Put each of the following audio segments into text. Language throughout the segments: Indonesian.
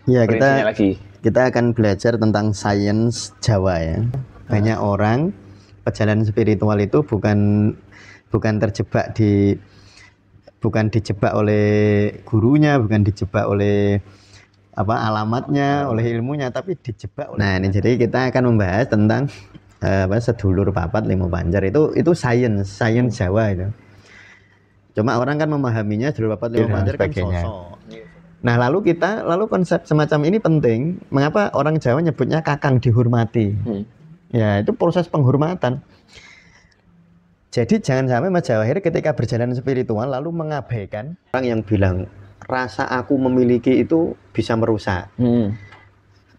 Ya, Perincinya lagi. kita akan belajar tentang sains Jawa ya. Banyak orang perjalanan spiritual itu bukan dijebak oleh gurunya, bukan dijebak oleh alamatnya, oleh ilmunya, tapi dijebak. Nah, ini jadi kita akan membahas tentang sedulur papat limo pancer. Itu sains Jawa itu. Cuma orang kan memahaminya sedulur papat limo pancer kan sosok. Nah, lalu konsep semacam ini penting. Mengapa orang Jawa nyebutnya kakang dihormati? Ya, itu proses penghormatan. Jadi jangan sampai Mas Jawahir ketika berjalan spiritual lalu mengabaikan orang yang bilang rasa aku memiliki itu bisa merusak.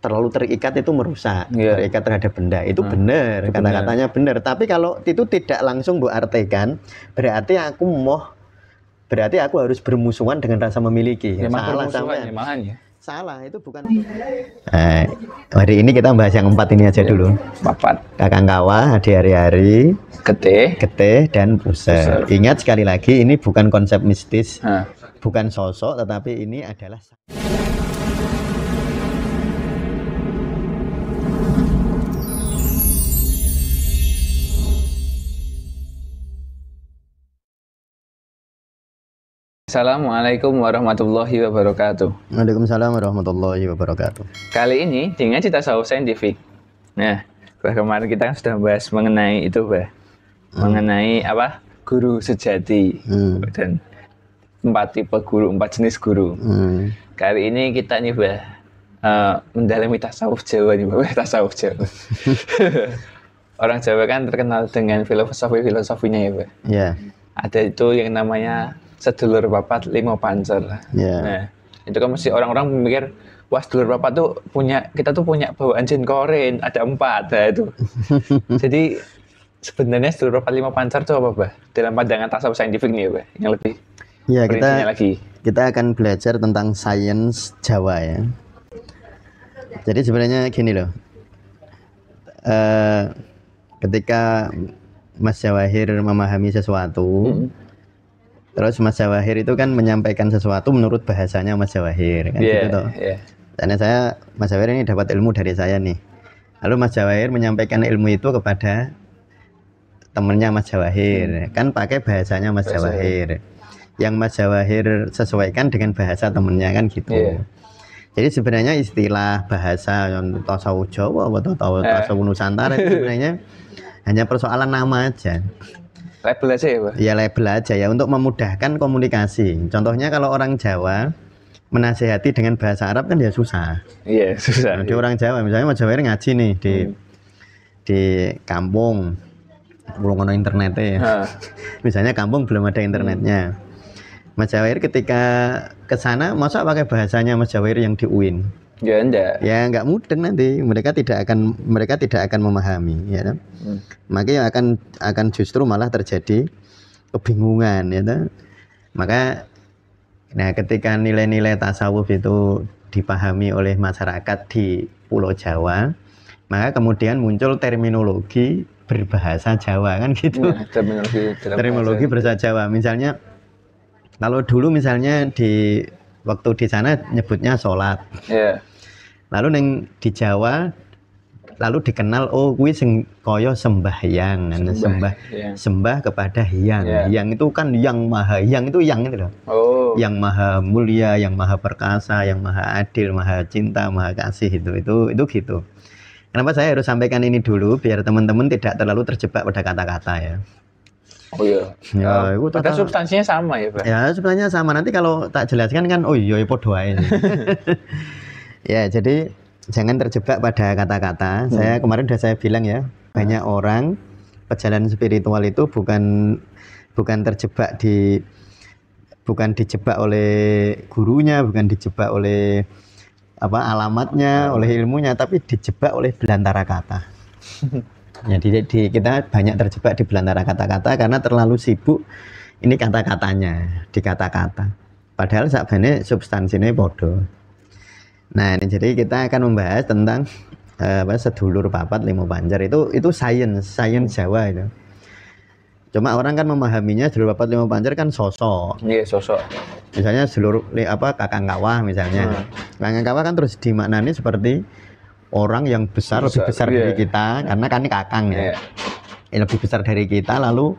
Terlalu terikat itu merusak, terikat terhadap benda. Itu benar, kata-katanya benar. Tapi kalau itu tidak langsung artikan, berarti aku harus bermusuhan dengan rasa memiliki. Salah sampai ya. Salah, itu bukan. Hari ini kita bahas yang 4 ini aja dulu. Papat. Kakang kawah, adi hari-hari, getih, dan puser. Ingat sekali lagi, ini bukan konsep mistis, bukan sosok, tetapi ini adalah. Assalamualaikum warahmatullahi wabarakatuh. Waalaikumsalam warahmatullahi wabarakatuh. Kali ini di Ngaji Tasawuf Saintifik. Nah, kemarin kita kan sudah bahas mengenai itu, mengenai guru sejati dan 4 tipe guru, 4 jenis guru. Kali ini kita nih mendalami tasawuf Jawa nih, tasawuf Jawa. Orang Jawa kan terkenal dengan filosofinya ya, Yeah. Ada itu yang namanya sedulur papat limo pancer. Nah, itu kan mesti orang-orang memikir, wah sedulur papat tuh kita punya bawaan jin korin, ada 4, nah itu. Jadi sebenarnya sedulur papat limo pancer itu apa, dalam pandangan tasawuf saintifik nih, yang lebih perincinya lagi. Kita akan belajar tentang sains Jawa ya. Jadi sebenarnya gini loh, ketika Mas Jawahir memahami sesuatu, terus Mas Jawahir itu kan menyampaikan sesuatu menurut bahasanya Mas Jawahir kan gitu toh. Karena Mas Jawahir ini dapat ilmu dari saya nih. Lalu Mas Jawahir menyampaikan ilmu itu kepada temennya Mas Jawahir, kan pakai bahasanya Mas Jawahir. Yang Mas Jawahir sesuaikan dengan bahasa temennya kan gitu. Jadi sebenarnya istilah bahasa yang tasawuf Jawa atau tasawuf Nusantara itu sebenarnya hanya persoalan nama aja. Label aja ya, Pak? Ya label aja ya, untuk memudahkan komunikasi. Contohnya kalau orang Jawa menasehati dengan bahasa Arab kan ya susah. Iya, susah. Di orang Jawa, misalnya Mas Jawahir ngaji nih di kampung, belum ada internetnya ya. Misalnya kampung belum ada internetnya. Mas Jawahir ketika ke sana, masa pakai bahasanya Mas Jawahir yang di UIN? Ya enggak. Ya enggak mudah nanti, mereka tidak akan memahami, ya kan? Makanya akan justru malah terjadi kebingungan, ya kan? Maka ketika nilai-nilai tasawuf itu dipahami oleh masyarakat di Pulau Jawa, maka kemudian muncul terminologi berbahasa Jawa kan gitu. Terminologi bahasa Jawa. Misalnya kalau dulu misalnya waktu di sana nyebutnya sholat. Lalu di Jawa lalu dikenal kuwi sing kaya sembahyang, sembah kepada hyang. Hyang itu kan yang maha, hyang itu yang itu loh. Yang maha mulia, yang maha perkasa, yang maha adil, maha cinta, maha kasih itu gitu. Kenapa saya harus sampaikan ini dulu biar teman-teman tidak terlalu terjebak pada kata-kata ya. Oh iya. Ya, padahal substansinya sama ya, Pak. Ya, substansinya sama. Nanti kalau tak jelaskan kan podo ae. Ya, jadi jangan terjebak pada kata-kata. Kemarin sudah saya bilang ya, banyak orang perjalanan spiritual itu bukan dijebak oleh gurunya, bukan dijebak oleh alamatnya, oleh ilmunya, tapi dijebak oleh belantara kata. Jadi kita banyak terjebak di belantara kata-kata karena terlalu sibuk ini kata-katanya, di kata-kata. Padahal sebenarnya substansinya bodoh. Nah, ini jadi kita akan membahas tentang sedulur papat limo pancer. Itu sains Jawa itu. Cuma orang kan memahaminya Sedulur Papat Lima Pancer kan sosok. Iya, sosok. Misalnya Kakang Kawah misalnya. Kakang Kawah kan terus dimaknani seperti orang yang lebih besar dari kita, karena kan ini kakang ya. Lebih besar dari kita, lalu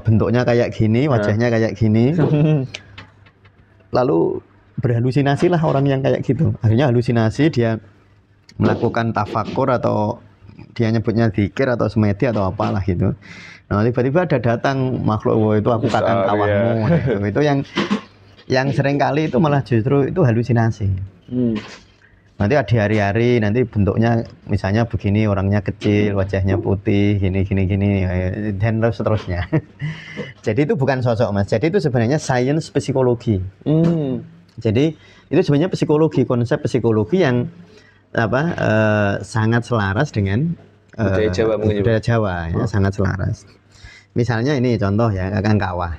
bentuknya kayak gini, wajahnya kayak gini. Lalu berhalusinasi lah orang yang kayak gitu. Akhirnya halusinasi, dia melakukan tafakur atau dia nyebutnya zikir atau semedi atau apalah gitu. Nah tiba-tiba ada datang makhluk, oh, itu aku kakang kawahmu. Itu yang sering kali itu malah justru itu halusinasi. Nanti di hari-hari nanti bentuknya misalnya begini, orangnya kecil, wajahnya putih, gini dan seterusnya. Jadi itu bukan sosok Mas. Jadi itu sebenarnya sains psikologi. Jadi itu sebenarnya psikologi, konsep psikologi yang sangat selaras dengan budaya Jawa ya, sangat selaras. Misalnya ini contoh ya, Kakang Kawah.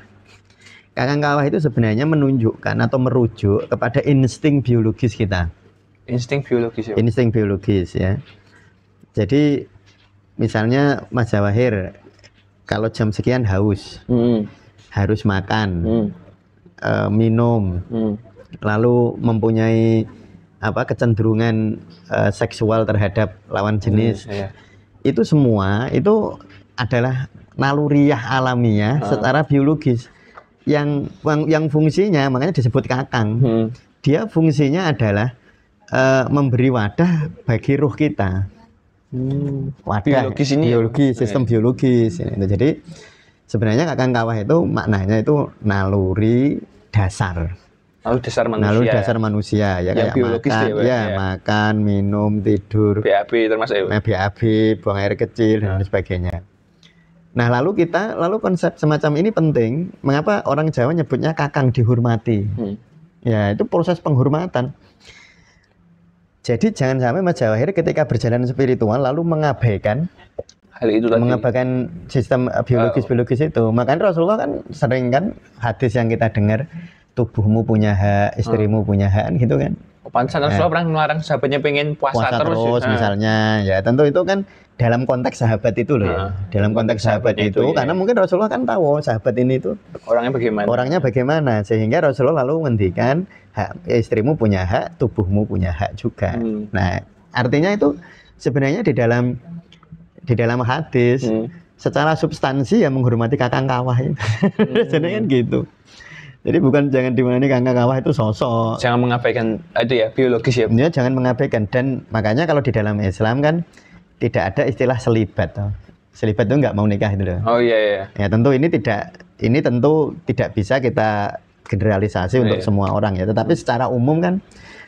Kakang Kawah itu sebenarnya menunjukkan atau merujuk kepada insting biologis kita. Insting biologis ya? Insting biologis ya. Jadi misalnya Mas Jawahir, kalau jam sekian haus, harus makan, minum, lalu mempunyai kecenderungan seksual terhadap lawan jenis. Itu semua itu adalah naluriah alamiah secara biologis yang fungsinya makanya disebut kakang. Dia fungsinya adalah memberi wadah bagi ruh kita. Wadah biologis, sistem biologis. Jadi sebenarnya Kakang Kawah itu maknanya itu naluri dasar. Naluri dasar manusia ya, kayak makan, makan, minum, tidur, BAB termasuk ya? BAB, buang air kecil dan sebagainya. Nah lalu konsep semacam ini penting. Mengapa orang Jawa nyebutnya kakang dihormati? Ya itu proses penghormatan. Jadi jangan sampai Mas Jawahir ketika berjalan spiritual lalu mengabaikan hal itu tadi, mengabaikan sistem biologis itu. Makanya Rasulullah kan sering kan hadis yang kita dengar, tubuhmu punya hak, istrimu punya hak, gitu kan. Pantesan Rasulullah pernah melarang sahabatnya pengen puasa terus misalnya. Ya tentu itu kan dalam konteks sahabat itu loh ya. Dalam konteks sahabat itu karena mungkin Rasulullah kan tahu sahabat ini itu orangnya bagaimana sehingga Rasulullah lalu menghentikan istrimu punya hak, tubuhmu punya hak juga. Nah, artinya itu sebenarnya di dalam hadis secara substansi ya menghormati Kakang Kawah itu. Jadi kan gitu. Jadi bukan jangan dimana Kakang Kawah itu sosok. Jangan mengabaikan itu ya biologis ya. Ya jangan mengabaikan, dan makanya kalau di dalam Islam kan tidak ada istilah selibat. Selibat itu nggak mau nikah itu loh. Oh iya. Ya tentu ini tentu tidak bisa kita generalisasi untuk semua orang ya. Tetapi secara umum kan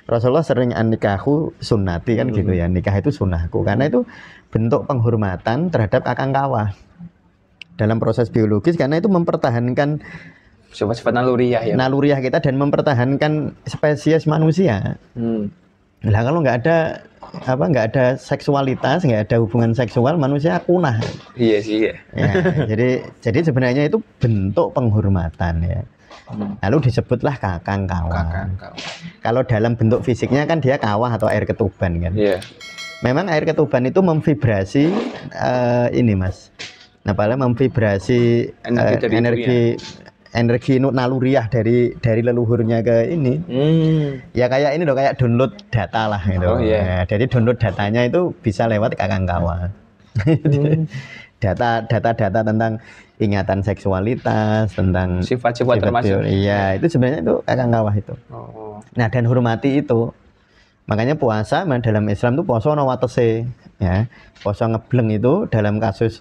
Rasulullah sering nikahu sunnati kan gitu ya. Nikah itu sunnahku karena itu bentuk penghormatan terhadap Kakang Kawah dalam proses biologis, karena itu mempertahankan sifat-sifat naluriah kita dan mempertahankan spesies manusia. Nah kalau nggak ada seksualitas, nggak ada hubungan seksual, manusia punah. Iya sih. Ya, jadi sebenarnya itu bentuk penghormatan ya. Lalu disebutlah Kakang Kawah. Kalau dalam bentuk fisiknya kan dia kawah atau air ketuban kan. Iya. Memang air ketuban itu memvibrasi ini Mas. Nah, paling memvibrasi energi naluriah dari leluhurnya ke ini. Ya kayak ini loh, kayak download data lah gitu. Nah, jadi download datanya itu bisa lewat Kakang Kawah. Data tentang ingatan seksualitas, tentang sifat-sifat termasuk. Iya, itu sebenarnya itu Kakang Kawah itu. Nah, dan hormati itu. Makanya puasa dalam Islam itu puasa ono watese ya. Puasa ngebleng itu dalam kasus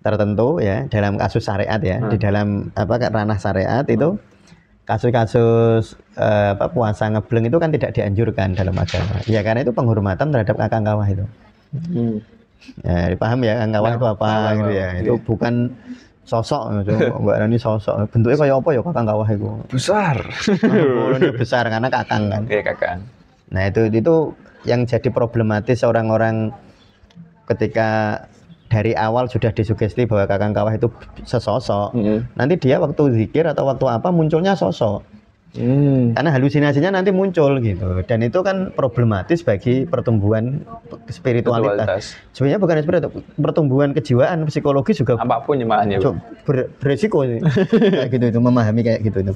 tertentu ya, dalam kasus syariat ya, di dalam ranah syariat itu kasus-kasus puasa ngebleng itu kan tidak dianjurkan dalam agama. Ya karena itu penghormatan terhadap Kakang Kawah itu. Ya, dipaham ya Kakang Kawah itu apa gitu ya. Itu bukan sosok, Mbak Rani sosok. Bentuknya kayak apa ya Kakang Kawah itu? Besar. Besar karena kakang kan. Kayak kakang. Nah, itu yang jadi problematis orang-orang ketika dari awal sudah disugesti bahwa Kakang Kawah itu sesosok. Nanti dia waktu zikir atau waktu apa munculnya sosok. Karena halusinasinya nanti muncul gitu, dan itu kan problematis bagi pertumbuhan spiritualitas. Sebenarnya bukan pertumbuhan kejiwaan, psikologi juga apapun ya malahnya beresiko sih. Kayak gitu itu, memahami kayak gitu itu.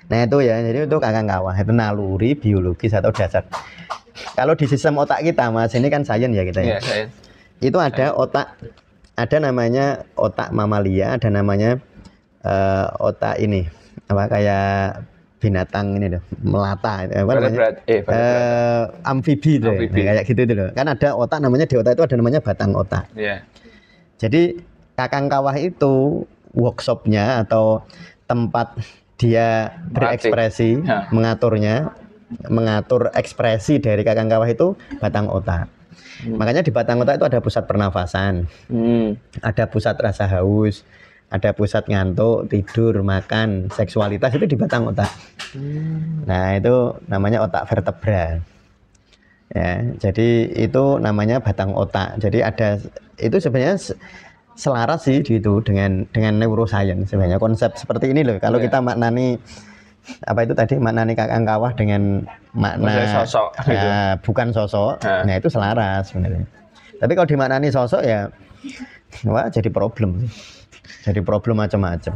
Nah itu ya, jadi itu kakang kawah itu naluri biologis atau dasar. Kalau di sistem otak kita Mas, ini kan sains ya kita ya. Itu ada otak, ada namanya otak mamalia, ada namanya otak ini apa kayak binatang ini loh, melata apa namanya amfibi tuh kayak gitu itu loh. Kan ada otak namanya, di otak itu ada namanya batang otak. Jadi kakang kawah itu workshopnya atau tempat dia berekspresi, mengatur ekspresi dari kakang kawah itu batang otak. Makanya di batang otak itu ada pusat pernafasan, ada pusat rasa haus, ada pusat ngantuk, tidur, makan, seksualitas, itu di batang otak. Nah itu namanya otak vertebra. Ya, jadi itu namanya batang otak. Jadi ada, itu sebenarnya selaras sih gitu dengan neuroscience sebenarnya, konsep seperti ini loh. Kalau kita maknani apa itu tadi, maknani kakang kawah dengan makna sosok, gitu. Bukan sosok, nah itu selaras sebenarnya. Tapi kalau dimaknani sosok ya, wah jadi problem. Jadi problem macam-macam.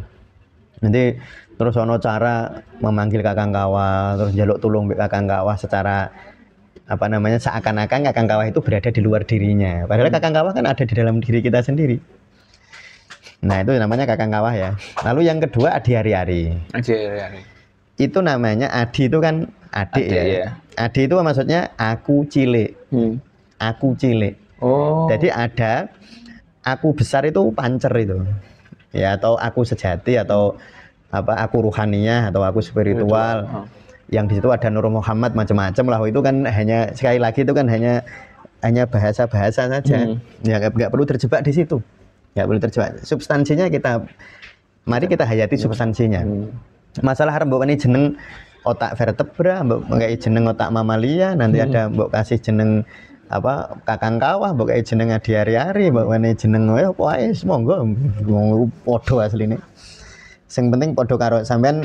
Nanti terus ono cara memanggil kakang kawah, terus jaluk tulung kakang kawah secara apa namanya, seakan-akan kakang kawah itu berada di luar dirinya. Padahal kakang kawah kan ada di dalam diri kita sendiri. Nah itu namanya kakang kawah ya. Lalu yang kedua adi hari-hari. Itu namanya adi, itu kan adik ya. Adi itu maksudnya aku cilik. Aku cilik. Jadi ada aku besar itu pancer itu. Ya, atau aku sejati, atau apa, aku ruhaniyah, atau aku spiritual. Yang di situ ada Nur Muhammad, macam-macam lah. Itu kan hanya, sekali lagi itu kan hanya bahasa-bahasa saja. Ya nggak perlu terjebak di situ. Nggak perlu terjebak. Substansinya mari kita hayati substansinya. Masalah mbok ini jeneng otak vertebra, mbok nggak jeneng otak mamalia, nanti ada mbok kasih jeneng apa kakang kawah, mbok kayak jeneng adi hari-hari, mbok wene jeneng apa ae monggo padha asline. Sing penting padha karo sampean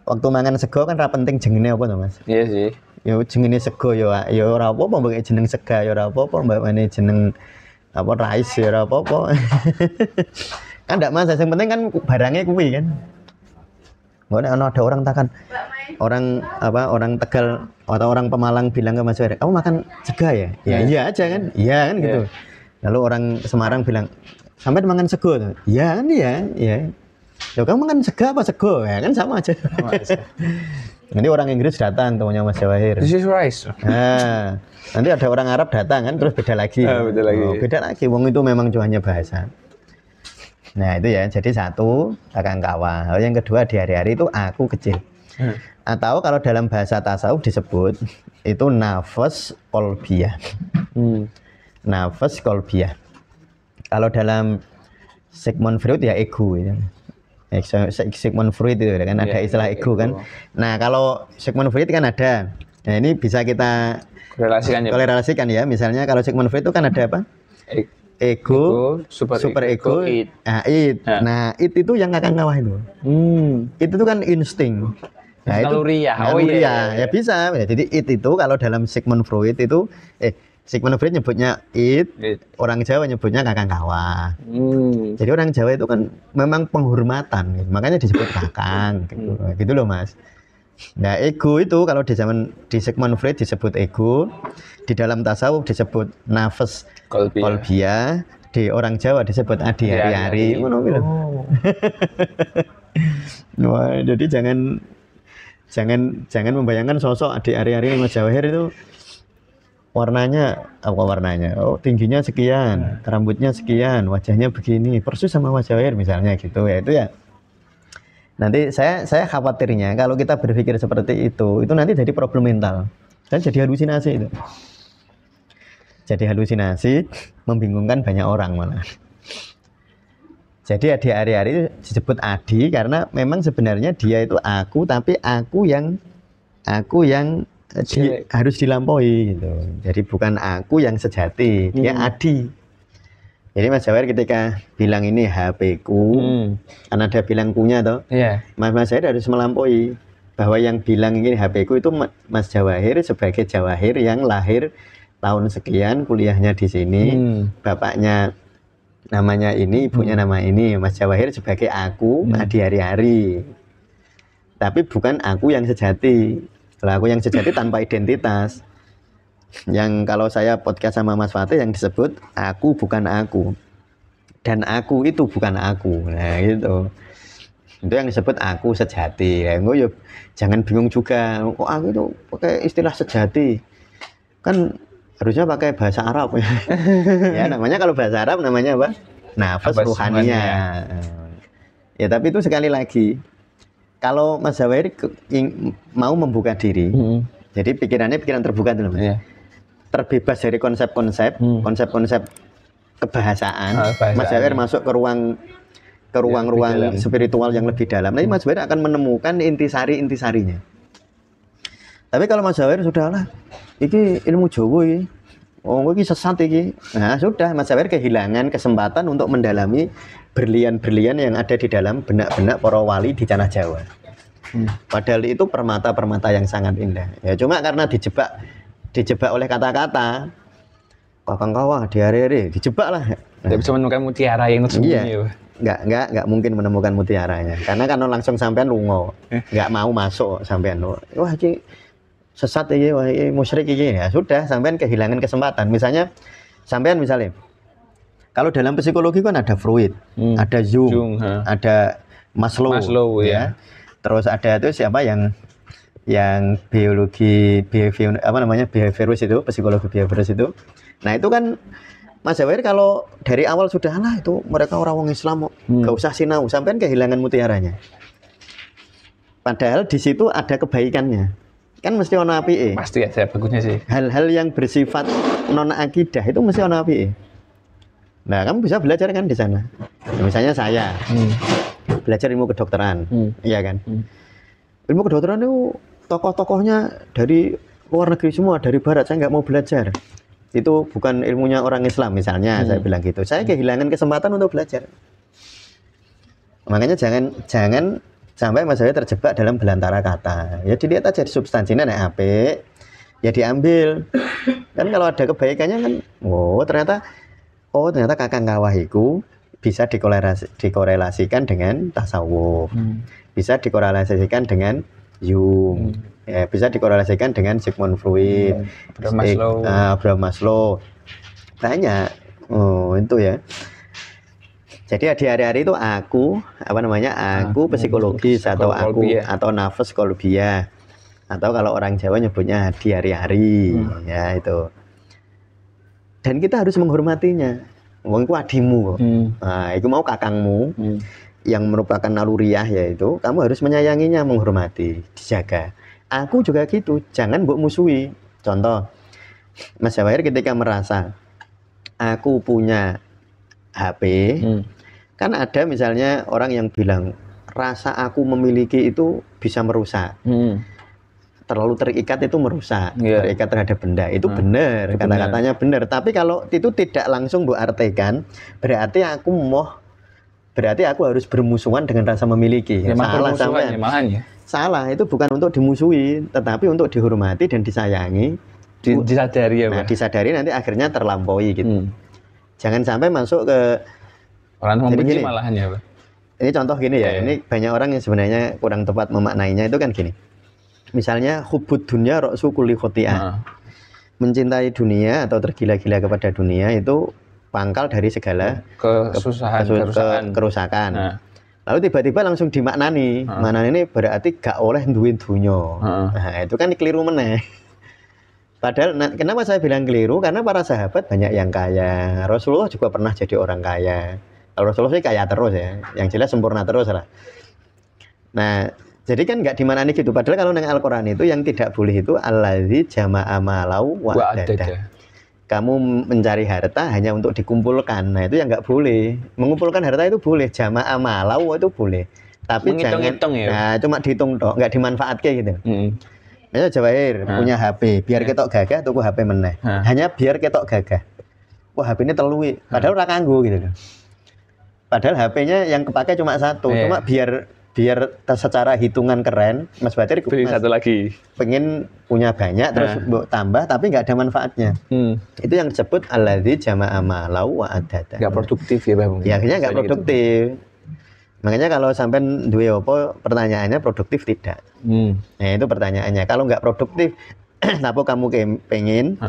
waktu mangan sego kan ra penting jengene apa to Mas? Iya sih. Ya jengene sego ya ora apa-apa, mbok kayak jeneng sega ya ora apa-apa, mbok wene jeneng apa rice ya ora apa-apa. Kan ndak Mas, yang penting kan barangnya kuwi kan. Ada orang takkan, orang Tegal atau orang Pemalang bilang ke Mas Ferry, kamu makan sega ya? Ya iya aja kan, iya kan gitu. Lalu orang Semarang bilang, sampai makan sego tuh? Iya kan, iya. Loh kamu makan sega apa sego? Ya kan sama aja. Nanti orang Inggris datang temunya Mas Jawahir. This is rice. Nah, nanti ada orang Arab datang kan, terus beda lagi. Beda lagi. Wong itu memang cuma hanya bahasa. Nah itu ya, jadi satu kakang kawah. Lalu yang kedua di hari-hari itu aku kecil. Atau kalau dalam bahasa tasawuf disebut itu nafas kolbiyah. Nafas kolbiyah. Kalau dalam Sigmund Freud ya ego ya. Sigmund Freud itu kan ada istilah ego kan. Nah kalau Sigmund Freud kan ada. Nah ini bisa kita korelasikan ya. Misalnya kalau Sigmund Freud itu kan ada apa? Ego, super ego, id. Nah, id itu yang kakang kawah itu. Itu tuh kan insting. Nah, naluriah. Ya bisa. Jadi id itu kalau dalam Sigmund Freud itu Sigmund Freud nyebutnya id, orang Jawa nyebutnya kakang kawah. Jadi orang Jawa itu kan memang penghormatan, gitu. Makanya disebut kakang gitu. Gitu loh, Mas. Nah, ego itu kalau di Sigmund Freud disebut ego, di dalam tasawuf disebut nafas kolbiyah, di orang Jawa disebut adi hari-hari. Wah, jadi jangan membayangkan sosok adi hari-hari Mas Jawahir itu warnanya apa warnanya? Oh, tingginya sekian, rambutnya sekian, wajahnya begini, persis sama Mas Jawahir misalnya gitu ya. Itu ya. Nanti saya khawatirnya kalau kita berpikir seperti itu nanti jadi problem mental dan jadi halusinasi itu. Jadi halusinasi, membingungkan banyak orang malah. Jadi adi hari-hari itu disebut adi karena memang sebenarnya dia itu aku, tapi aku yang harus dilampaui gitu. Jadi bukan aku yang sejati, dia adi. Jadi Mas Jawahir ketika bilang ini HP ku, karena dia bilang punya toh, Mas Jawahir harus melampaui. bahwa yang bilang ini HP-ku itu Mas Jawahir sebagai Jawahir yang lahir tahun sekian, kuliahnya di sini, bapaknya namanya ini, ibunya nama ini. Mas Jawahir sebagai aku di hari-hari. Tapi bukan aku yang sejati. Kalau aku yang sejati tanpa identitas. Yang kalau saya podcast sama Mas Fatih yang disebut aku bukan aku. Dan aku itu bukan aku. Nah gitu. Itu yang disebut aku sejati. Ya, yuk, jangan bingung juga. Kok aku itu pakai istilah sejati? Kan harusnya pakai bahasa Arab ya. Ya namanya kalau bahasa Arab namanya apa? Nafas ruhaniyah. Ya tapi itu sekali lagi. Kalau Mas Jawahir mau membuka diri, jadi pikirannya pikiran terbuka dulu. Yeah. Terbebas dari konsep-konsep, konsep-konsep kebahasaan. Mas Jawahir masuk ke ruang-ruang spiritual yang lebih dalam. Nanti Mas Jawahir akan menemukan intisarinya. Tapi kalau Mas Jawahir sudahlah, ini ilmu Jawa ini, ini sesat ini. Nah sudah, Mas Jawahir kehilangan kesempatan untuk mendalami berlian-berlian yang ada di dalam benak-benak para wali di tanah Jawa. Padahal itu permata-permata yang sangat indah. Ya cuma karena dijebak oleh kata-kata, kakang kawah di hari-hari dijebak lah. Tidak bisa menemukan mutiara yang tersembunyi. Iya. Nggak mungkin menemukan mutiaranya. Karena kan langsung sampean lungo, nggak mau masuk sampean. Wah ini sesat ini, wah ini musyrik ini. Ya sudah, sampean kehilangan kesempatan. Misalnya, kalau dalam psikologi kan ada Freud, ada Jung, ada Maslow ya. Terus ada itu siapa yang behaviorus itu, psikologi behaviorus itu. Nah itu kan Mas Jawahir kalau dari awal sudah lah itu mereka orang Islam, gak usah sinau, sampean kehilangan mutiaranya. Padahal di situ ada kebaikannya. Kan mesti ono apike. Pasti ada bagusnya sih. Hal-hal yang bersifat non akidah itu mesti ono apike. Nah, kamu bisa belajar kan di sana. Misalnya saya belajar ilmu kedokteran, iya kan? Ilmu kedokteran itu tokoh-tokohnya dari luar negeri semua, dari barat. Saya nggak mau belajar. Itu bukan ilmunya orang Islam misalnya, saya bilang gitu. Saya kehilangan kesempatan untuk belajar. Makanya jangan sampai Mas Jawahir terjebak dalam belantara kata. Ya dilihat aja di substansinya nek apik, ya diambil. Kan kalau ada kebaikannya kan, ternyata kakang kawah itu bisa dikorelasikan dengan tasawuf. Bisa dikorelasikan dengan Jung. Ya, bisa dikorelasikan dengan Sigmund Freud, Abraham Maslow. Banyak. Itu ya. Jadi di hari-hari itu aku psikologis atau nafas kolbia. Atau kalau orang Jawa nyebutnya di hari-hari, ya itu. Dan kita harus menghormatinya. Wong iku adimu kok. Nah, iku mau kakangmu yang merupakan naluriah yaitu kamu harus menyayanginya, menghormati, dijaga. Aku juga gitu, jangan mbok musuhi. Contoh, Mas Jawahir ketika merasa aku punya HP, kan ada misalnya orang yang bilang rasa aku memiliki itu bisa merusak. Terlalu terikat itu merusak, terikat terhadap benda itu benar, kata-katanya benar. Tapi kalau itu tidak langsung mbok artikan, berarti aku harus bermusuhan dengan rasa memiliki. Salah sampean. Salah, itu bukan untuk dimusuhi, tetapi untuk dihormati dan disayangi. Disadari ya, Pak. Nah, disadari nanti akhirnya terlampaui gitu. Jangan sampai masuk ke orang membenci malahan ya, Pak. Ini contoh gini ya, ini banyak orang yang sebenarnya kurang tepat memaknainya itu kan gini. Misalnya hubud dunya ra'su kulli khoti'ah. Mencintai dunia atau tergila-gila kepada dunia itu pangkal dari segala kerusakan. Lalu tiba-tiba langsung dimaknani. Maknanya ini berarti gak oleh duwin dunya. Nah, itu kan keliru meneh. Padahal kenapa saya bilang keliru? Karena para sahabat banyak yang kaya. Rasulullah juga pernah jadi orang kaya. Kalau Rasulullah sih kaya terus ya. Yang jelas sempurna terus lah. Nah, jadi kan nggak dimaknani gitu. Padahal kalau dengan Al-Quran itu yang tidak boleh itu allazi jama'a malau wa adada. Kamu mencari harta hanya untuk dikumpulkan. Nah itu yang nggak boleh. Mengumpulkan harta itu boleh, jamaah malau itu boleh. Tapi jangan cuma dihitung tok, nggak dimanfaatkan gitu. Misalnya Jawahir punya HP, biar ketok gagah tuku HP meneh. Hanya biar ketok gagah. Wah HP ini terlalu, padahal ora kanggo gitu. Padahal HP-nya yang kepake cuma satu, cuma biar biar secara hitungan keren, Mas Batir beli satu lagi. Pengen punya banyak terus tambah tapi nggak ada manfaatnya. Itu yang disebut alladzi jama'a malau wa adada. Nggak produktif ya Bang. Ya akhirnya nggak produktif. Makanya kalau sampai duwe apa pertanyaannya produktif tidak. Nah itu pertanyaannya. Kalau nggak produktif, apa kamu pengen?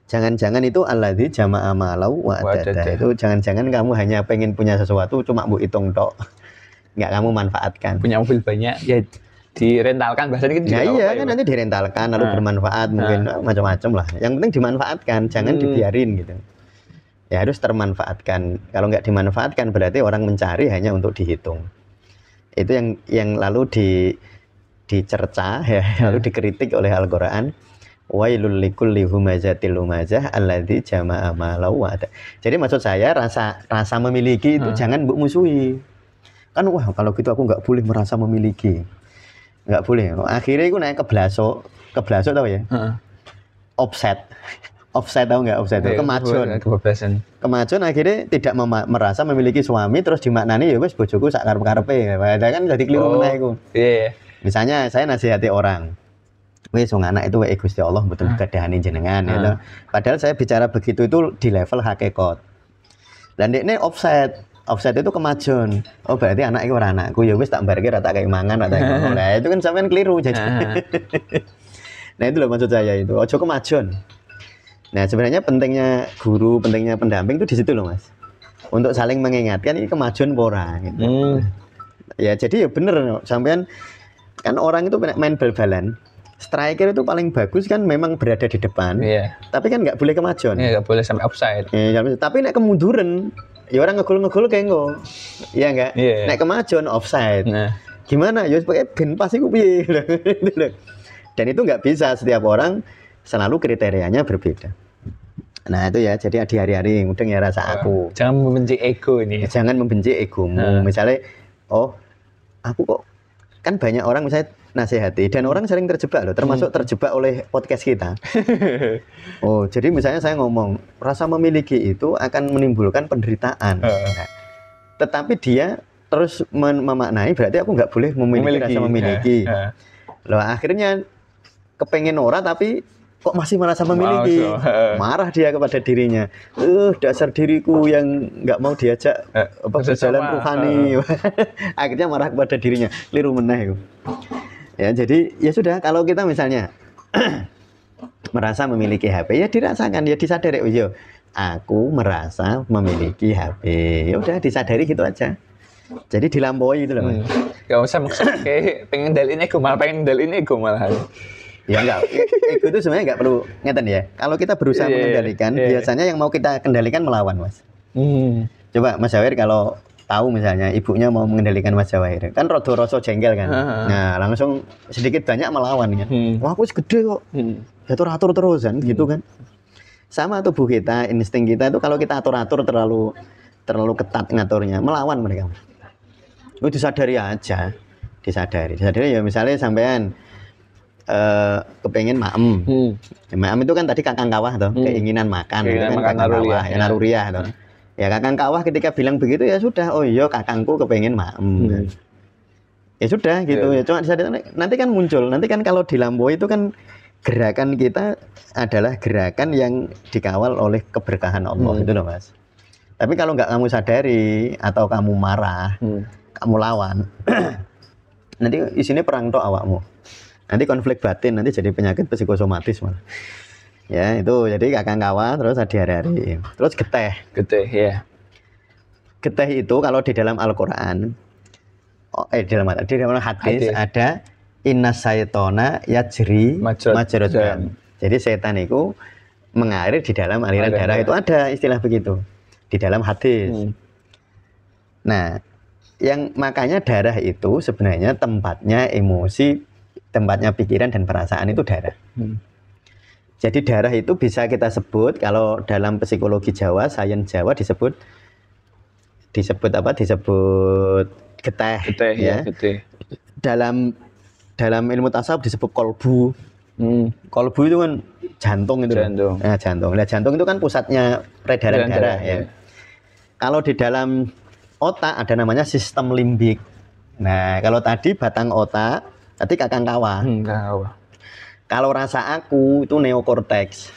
Jangan-jangan itu alladzi jama'a malau wa adada. Itu jangan-jangan kamu hanya pengen punya sesuatu cuma bu hitung tok. Nggak kamu manfaatkan. Punya mobil banyak ya direntalkan bahasanya gitu. Nah iya kan nanti direntalkan lalu bermanfaat mungkin macam-macam lah. Yang penting dimanfaatkan, jangan dibiarin gitu. Ya harus termanfaatkan. Kalau nggak dimanfaatkan berarti orang mencari hanya untuk dihitung. Itu yang lalu dicerca ya, lalu dikritik oleh Al-Qur'an. Wailul likulli humazatil lumazah alladzi jama'a malau wa adada. Jadi maksud saya rasa memiliki itu jangan mbok musuhi. Kan wah kalau gitu aku nggak boleh merasa memiliki, nggak boleh. Akhirnya aku naik ke blaso tahu ya? Offset tahu nggak offset? Kemajon akhirnya tidak merasa memiliki suami terus dimaknani ya wes bojoku sak karep-karepe. Padahal kan jadi keliru meneh iku. Misalnya saya nasihati orang, wes wong anak itu Gusti Allah betul gadahane jenengan gitu. Padahal saya bicara begitu itu di level hakikat. Dan ini offset itu kemajon. Oh berarti anak itu ora anakku ya wis tak bareke ra tak kei mangan ra tak ngono. Lah itu kan sampean keliru jadi. Nah itu loh maksud saya itu. Ojo kemajon. Nah sebenarnya pentingnya guru, pentingnya pendamping itu di situ loh Mas. Untuk saling mengingatkan ini kemajon pora gitu. Ya jadi ya bener sampean kan orang itu main bal-balan. Striker itu paling bagus kan memang berada di depan. Tapi kan nggak boleh kemajon. Nggak boleh sampai offside. Tapi nek kemunduran ya orang ngegol kayak ngo, iya enggak? Nek kemajuan offside, gimana? Ya pakai ben pas iku piye? Dan itu nggak bisa, setiap orang selalu kriterianya berbeda. Nah itu ya, jadi di hari-hari mudeng ya rasa aku. Jangan membenci ego ini. Jangan membenci egomu. Misalnya, oh aku kok kan banyak orang misalnya nasihati dan orang sering terjebak loh, termasuk terjebak oleh podcast kita. Oh, jadi misalnya saya ngomong rasa memiliki itu akan menimbulkan penderitaan. Nah, tetapi dia terus memaknai berarti aku nggak boleh memiliki rasa memiliki. Loh akhirnya kepengen ora tapi kok masih merasa memiliki. Marah dia kepada dirinya. Dasar diriku yang nggak mau diajak berjalan ruhani. Akhirnya marah kepada dirinya. Liru meneh. Ya jadi ya sudah kalau kita misalnya merasa memiliki HP ya dirasakan ya disadari oh iya aku merasa memiliki HP ya udah disadari gitu aja jadi dilampaui gitu loh Mas. Gak usah maksa kayak pengen dalin ego malah ya enggak ego itu sebenarnya enggak perlu ngeten ya kalau kita berusaha mengendalikan biasanya yang mau kita kendalikan melawan Mas. Coba Mas Jawahir kalau tahu misalnya ibunya mau mengendalikan Mas Jawahir kan rodo-roso jengkel kan nah langsung sedikit banyak melawan kan wah aku segede kok atur terusan gitu kan sama tubuh kita insting kita itu kalau kita atur terlalu ketat ngaturnya melawan mereka itu disadari aja disadari ya misalnya sampean kepengen maem maem itu kan tadi kakang kawah tuh keinginan makan gitu kan kakang kawah ya naruriah tuh. Ya kakang kawah ketika bilang begitu ya sudah oh iya kakangku kepengen maem ya sudah gitu ya cuma nanti kan muncul nanti kan kalau dilampaui itu kan gerakan kita adalah gerakan yang dikawal oleh keberkahan Allah itu loh Mas tapi kalau nggak kamu sadari atau kamu marah kamu lawan nanti isinya perang tok awakmu nanti konflik batin nanti jadi penyakit psikosomatis malah. Ya itu jadi kakang kawah terus hari-hari terus geteh ya geteh itu kalau di dalam Al-Quran di dalam hadis ada innas syaitona yajri majrad dam jadi setan itu mengalir di dalam aliran darah itu ada istilah begitu di dalam hadis nah yang makanya darah itu sebenarnya tempatnya emosi tempatnya pikiran dan perasaan itu darah jadi darah itu bisa kita sebut kalau dalam psikologi Jawa, sains Jawa disebut apa? Disebut geteh ya. Geteh. Dalam ilmu tasawuf disebut kolbu. Kolbu itu kan jantung itu. Jantung. Nah, jantung itu kan pusatnya peredaran darah ya. Kalau di dalam otak ada namanya sistem limbik. Nah, kalau tadi batang otak, tadi kakang kawah. Kalau rasa aku itu neokorteks.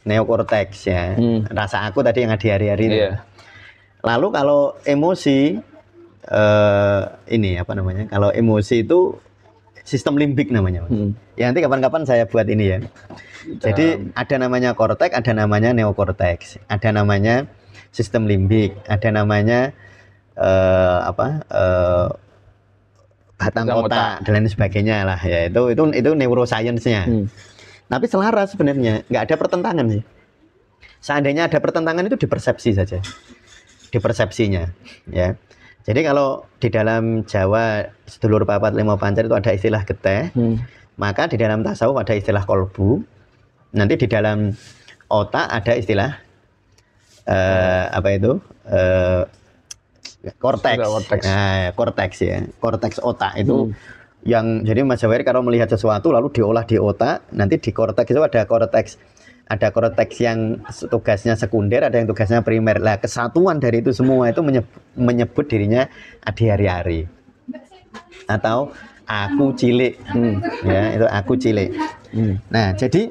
Neokorteks ya. Rasa aku tadi yang ada di hari-hari itu. Lalu kalau emosi ini apa namanya? Kalau emosi itu sistem limbik namanya. Ya nanti kapan-kapan saya buat ini ya. Jadi ada namanya korteks, ada namanya neokorteks, ada namanya sistem limbik, ada namanya batang otak dan lain sebagainya lah ya. Itu neuroscience-nya. Tapi selaras sebenarnya, nggak ada pertentangan sih. Seandainya ada pertentangan itu di persepsi saja, di persepsinya ya. Jadi kalau di dalam Jawa sedulur papat lima pancar itu ada istilah geteh, maka di dalam tasawuf ada istilah kolbu, nanti di dalam otak ada istilah korteks. Nah, korteks ya, korteks otak itu yang jadi Mas Jawahir kalau melihat sesuatu lalu diolah di otak, nanti di korteks itu ada korteks yang tugasnya sekunder, ada yang tugasnya primer. Lah kesatuan dari itu semua itu menyebut dirinya Adi Hari-Hari atau aku cilik. Ya, itu aku cilik. Nah, jadi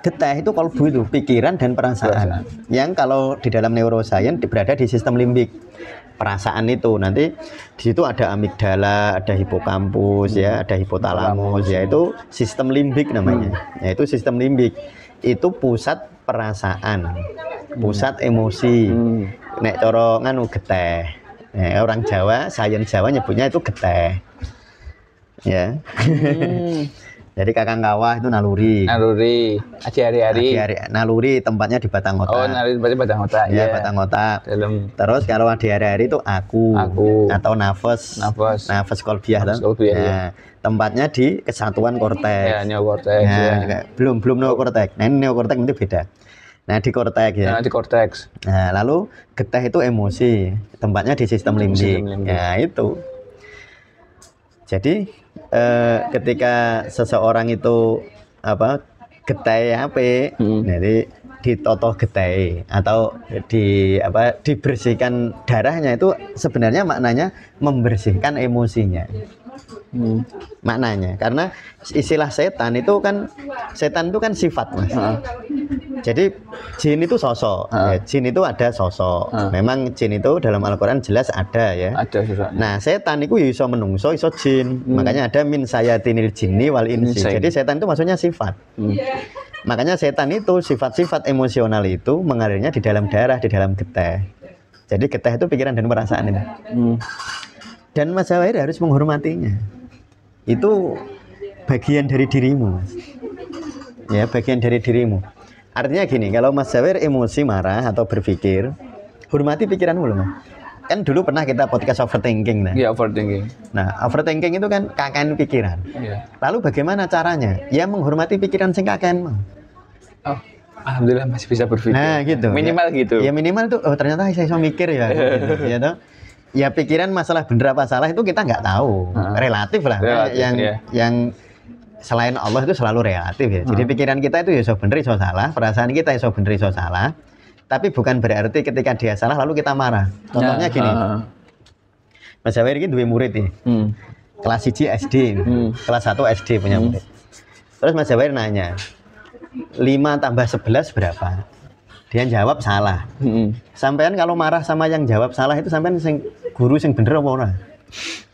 geteh itu kolbu itu pikiran dan perasaan. Yang kalau di dalam neuroscience berada di sistem limbik. Perasaan itu nanti di situ ada amigdala, ada hipokampus ya, ada hipotalamus ya, itu sistem limbik namanya. Ya, itu sistem limbik. Itu pusat perasaan, pusat emosi. Nek coro nganu geteh. Nah, orang Jawa, sains Jawa nyebutnya itu geteh. Ya. Jadi kakang kawah itu naluri. Naluri, Adi Hari-Hari. Naluri tempatnya di batang otak. Oh, naluri tempatnya batang otak. Ya, batang otak. Terus kalau Adi Hari-Hari itu aku atau nafas kolbiah. Nah, tempatnya di kesatuan korteks. Ya, neokorteks. Nah, belum neokorteks. Nah, ini neokorteks nanti beda. Nah, di korteks ya. Nah, di korteks. Nah, lalu geteh itu emosi, tempatnya di sistem limbik. Ya, itu. Jadi ketika seseorang itu geteh jadi ditotoh geteh atau dibersihkan darahnya, itu sebenarnya maknanya membersihkan emosinya. Maknanya karena istilah setan itu kan sifat, Mas. Jadi jin itu sosok, jin itu ada sosok. Memang jin itu dalam Al-Quran jelas ada ya. Ada sosok. Nah, setan itu iso menungso, iso jin. Makanya ada min sayatinil jinni wal insi. Jadi setan itu maksudnya sifat. Makanya setan itu sifat-sifat emosional itu mengalirnya di dalam darah, di dalam geteh. Jadi geteh itu pikiran dan perasaan ini. Dan Mas Jawahir harus menghormatinya. Itu bagian dari dirimu, Mas. Ya, bagian dari dirimu. Artinya gini, kalau Mas Jawahir emosi, marah atau berpikir, hormati pikiranmu loh, Mas. Kan dulu pernah kita podcast overthinking. Iya, overthinking. Nah, overthinking itu kan kakean pikiran. Iya. Lalu bagaimana caranya? Ya menghormati pikiran sing kakean, Mas. Oh, alhamdulillah masih bisa berpikir. Nah, gitu. Minimal ya, gitu. Ya minimal itu, oh ternyata saya bisa mikir ya. Gitu, ya toh. Ya pikiran masalah bener apa salah itu kita nggak tahu. Relatif lah. Yang selain Allah itu selalu relatif ya. Jadi pikiran kita itu ya iso bener iso salah, perasaan kita iso bener iso salah. Tapi bukan berarti ketika dia salah lalu kita marah. Contohnya gini. Mas Jawahir ini dua murid nih. Kelas 1 SD, kelas 1 SD punya murid. Terus Mas Jawahir nanya, 5 tambah 11 berapa? Dia jawab salah. Sampean kalau marah sama yang jawab salah itu sampean guru sing bener apa ora?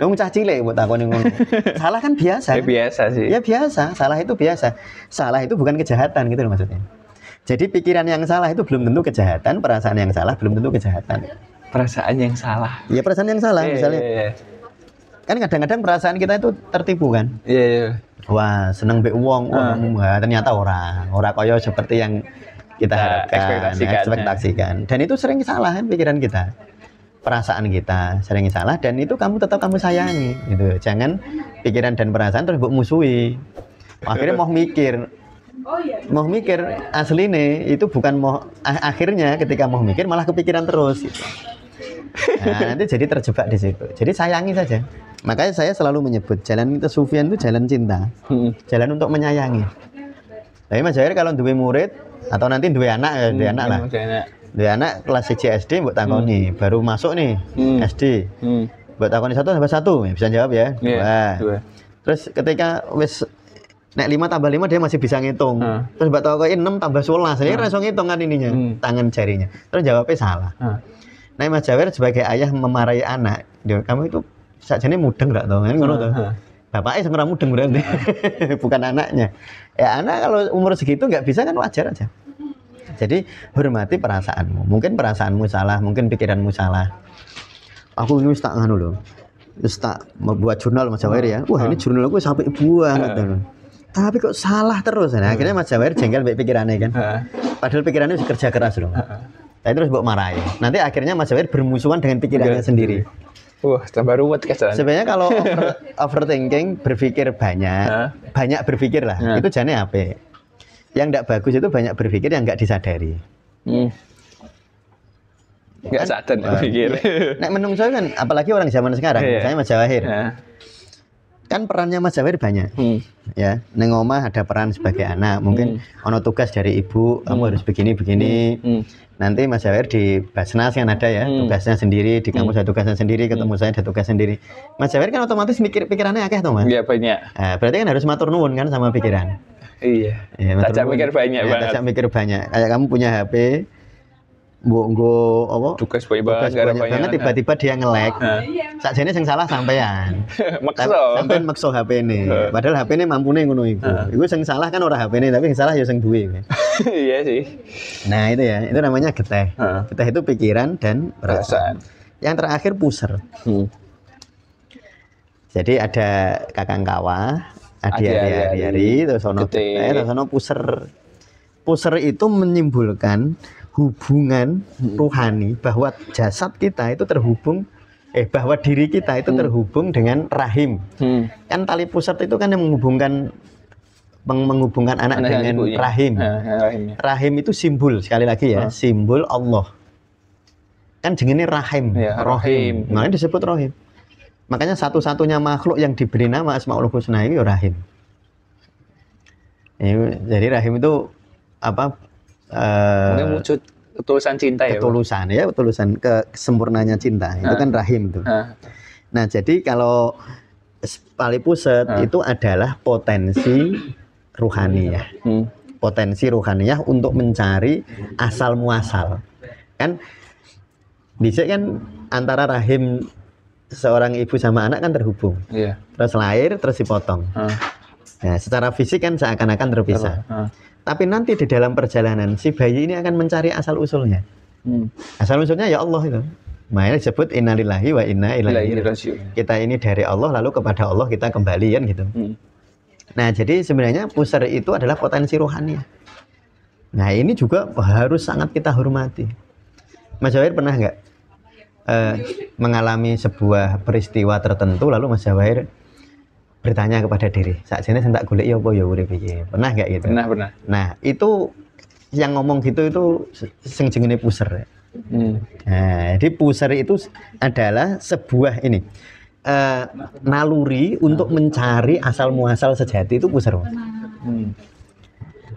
Wong cah cilik mbok takoni ngono. Salah kan biasa. Ya biasa sih. Ya biasa, salah itu biasa. Salah itu bukan kejahatan gitu loh maksudnya. Jadi pikiran yang salah itu belum tentu kejahatan, perasaan yang salah belum tentu kejahatan. Perasaan yang salah. Iya, perasaan yang salah misalnya. Kan kadang-kadang perasaan kita itu tertipu kan? Iya. Wah, seneng mbek wong, wah ternyata ora kaya seperti yang kita harapkan, ekspektasikan. Dan itu sering salah kan pikiran kita. Perasaan kita sering salah dan itu kamu tetap kamu sayangi gitu. Jangan pikiran dan perasaan terus mbok musuhi. Akhirnya mau mikir asli nih itu bukan mau akhirnya ketika mau mikir malah kepikiran terus gitu. Nah, nanti jadi terjebak di situ. Jadi sayangi saja. Makanya saya selalu menyebut jalan kesufian itu jalan cinta. Jalan untuk menyayangi. Tapi Mas Jawahir kalau duwe murid atau nanti duwe anak ya, duwe anak lah. Duwe anak kelas 1 SD mbok takoni, baru masuk nih SD. Buat takoni 1 tambah 1 bisa jawab ya. Dua. Terus ketika wis nek 5 tambah 5 dia masih bisa ngitung. Terus buat takoki 6 tambah 11, saya langsung ngitung kan ininya, tangan jarinya. Terus jawabnya salah. Nah, Mas Jawer sebagai ayah memarahi anak, kamu itu sakjane mudeng enggak to? Kan ngono to. Bapaknya sing ora mudeng berarti. Bukan anaknya. Ya anak kalau umur segitu nggak bisa kan wajar aja. Jadi hormati perasaanmu. Mungkin perasaanmu salah, mungkin pikiranmu salah. Aku ini tak nganu loh. Wis tak membuat jurnal Mas Jawer ya. Wah, ini jurnal aku sampai banget loh. Tapi kok salah terus. Nah, akhirnya Mas Jawer jengkel mbek pikirannya kan. Padahal pikirannya harus kerja keras loh. Tapi terus mbok marahi. Nanti akhirnya Mas Jawer bermusuhan dengan pikirannya sendiri. Wah, tambah ruwet kan. Sebenarnya kalau overthinking, berpikir banyak berpikir lah. Itu jane apa? Yang enggak bagus itu banyak berpikir yang enggak disadari. Enggak sadar berpikir. Nek menungso kan apalagi orang zaman sekarang, misalnya Mas Jawahir. Kan perannya Mas Jawahir banyak. Ya, neng omah ada peran sebagai anak, mungkin ono tugas dari ibu, kamu harus begini. Nanti Mas Jawahir di Basnas kan ada ya, tugasnya sendiri, di kampus ada tugasnya sendiri, ketemu saya ada tugas sendiri. Mas Jawahir kan otomatis mikir pikirannya akeh toh, Mas? Iya, banyak. Nah, berarti kan harus matur nuwun kan sama pikiran. Iya. Tajak mikir banyak banget. Tajak mikir banyak. Kayak kamu punya HP, nggo apa? Tugas banyak. Tiba-tiba dia nge-lag. Sakjane sing salah sampean. Sampean maksa HP ini. Padahal HP ini mampune ngono iku. Iku sing salah kan ora HP ini, tapi sing salah ya sing duwe. Iya sih. Nah, itu ya. Itu namanya geteh. Geteh itu pikiran dan perasaan. Yang terakhir puser. Jadi ada kakang kawah, adi-ari, terus ono geteh, terus ono puser. Puser itu menyimpulkan hubungan rohani bahwa jasad kita itu terhubung bahwa diri kita itu terhubung dengan rahim. Kan tali pusat itu kan yang menghubungkan anak dengan ibunya. Rahim. Rahim itu simbol, sekali lagi ya, simbol Allah. Kan jenenge rahim, rohim. Makanya disebut rohim. Makanya satu-satunya makhluk yang diberi nama Asmaul Husna ini rahim. Jadi rahim itu apa? Mungkin wujud ketulusan cinta ya. Ketulusan kesempurnanya cinta. Itu kan rahim itu. Nah, jadi kalau tali pusat itu adalah potensi ruhaniyah. Potensi ruhaniyah untuk mencari asal muasal. Kan dhisik kan antara rahim seorang ibu sama anak kan terhubung. Terus lahir, terus dipotong. Nah, secara fisik kan seakan-akan terpisah. Tapi nanti di dalam perjalanan si bayi ini akan mencari asal usulnya. Asal usulnya ya Allah itu. Makanya disebut innalillahi wa inna ilaihi raji'un. Kita ini dari Allah lalu kepada Allah kita kembali kan gitu. Nah, jadi sebenarnya puser itu adalah potensi rohani. Nah, ini juga harus sangat kita hormati. Mas Jawahir pernah enggak mengalami sebuah peristiwa tertentu lalu Mas Jawahir bertanya kepada diri, sakjane sing tak goleki apa ya urip iki. Pernah enggak gitu? Pernah. Nah, itu yang ngomong gitu itu sing jenenge puser. Nah, jadi puser itu adalah sebuah naluri untuk mencari asal muasal sejati itu puser.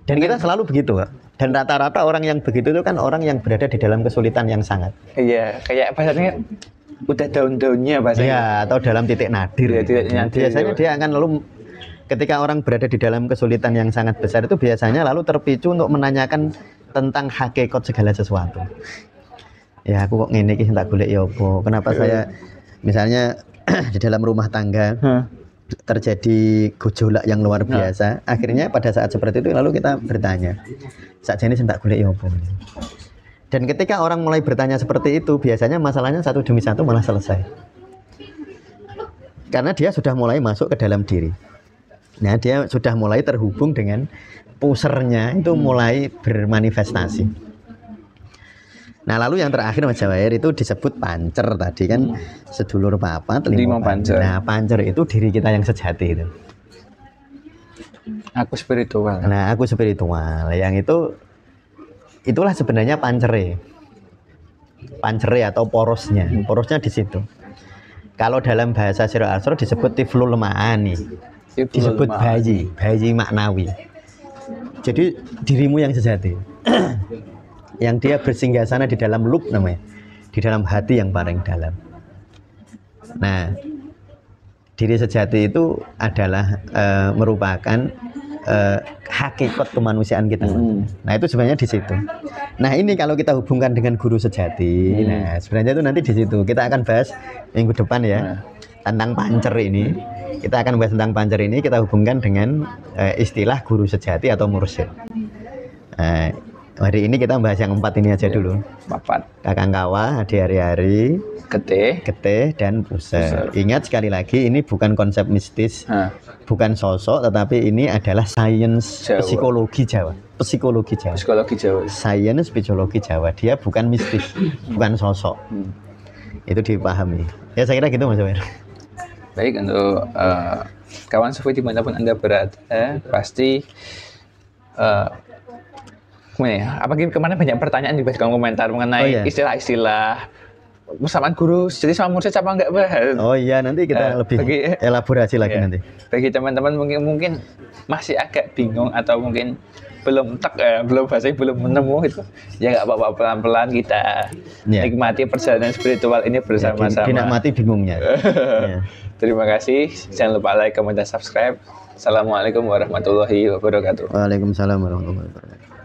Dan kita selalu begitu, Kak. Dan rata-rata orang yang begitu itu kan orang yang berada di dalam kesulitan yang sangat. Iya, kayak bahasanya udah daun-daunnya bahasanya. Iya, atau dalam titik nadir. Biasanya dia akan lalu ketika orang berada di dalam kesulitan yang sangat besar itu biasanya lalu terpicu untuk menanyakan tentang hakikat segala sesuatu. Ya, aku kok ngene iki sing tak golek ya apa? Kenapa saya misalnya di dalam rumah tangga terjadi gejolak yang luar biasa. Akhirnya pada saat seperti itu lalu kita bertanya, sakjane sing tak golek ya apa? Dan ketika orang mulai bertanya seperti itu, biasanya masalahnya satu demi satu malah selesai. Karena dia sudah mulai masuk ke dalam diri. Nah, dia sudah mulai terhubung dengan pusernya itu mulai bermanifestasi. Nah, lalu yang terakhir Mas Jawahir itu disebut pancer tadi kan sedulur papat, lima pancer. Nah, pancer itu diri kita yang sejati itu. Aku spiritual. Nah, aku spiritual. Yang itulah sebenarnya pancere atau porosnya. Porosnya di situ. Kalau dalam bahasa Sirah Al-Asrar disebut tiflul ma'ani. Disebut bayi maknawi. Jadi dirimu yang sejati. Yang dia bersinggasana di dalam lub namanya. Di dalam hati yang paling dalam. Nah, diri sejati itu adalah merupakan hakikat kemanusiaan kita. Nah, itu sebenarnya di situ. Nah, ini kalau kita hubungkan dengan guru sejati, nah sebenarnya itu nanti di situ. Kita akan bahas minggu depan ya tentang pancer ini. Kita akan bahas tentang pancer ini, kita hubungkan dengan istilah guru sejati atau mursyid. Hari ini kita bahas yang 4 ini aja dulu. 4. Kakang Kawah, Adi Hari-Hari, Getih, dan Puser. Ingat sekali lagi, ini bukan konsep mistis, bukan sosok, tetapi ini adalah sains psikologi Jawa. Psikologi Jawa. Sains psikologi Jawa. Dia bukan mistis, bukan sosok. Itu dipahami. Ya saya kira gitu Mas Amir. Baik, untuk kawan sufi dimanapun Anda berada, pasti kemana banyak pertanyaan di kolom komentar mengenai istilah-istilah persamaan guru jadi sama mursyid apa enggak bahas. Oh iya, nanti kita lebih elaborasi lagi nanti. Bagi teman-teman mungkin masih agak bingung atau mungkin belum menemu itu, ya nggak apa-apa, pelan-pelan kita nikmati perjalanan spiritual ini bersama-sama. Dinikmati bingungnya. Terima kasih, jangan lupa like, comment, dan subscribe. Assalamualaikum warahmatullahi wabarakatuh. Waalaikumsalam warahmatullahi wabarakatuh.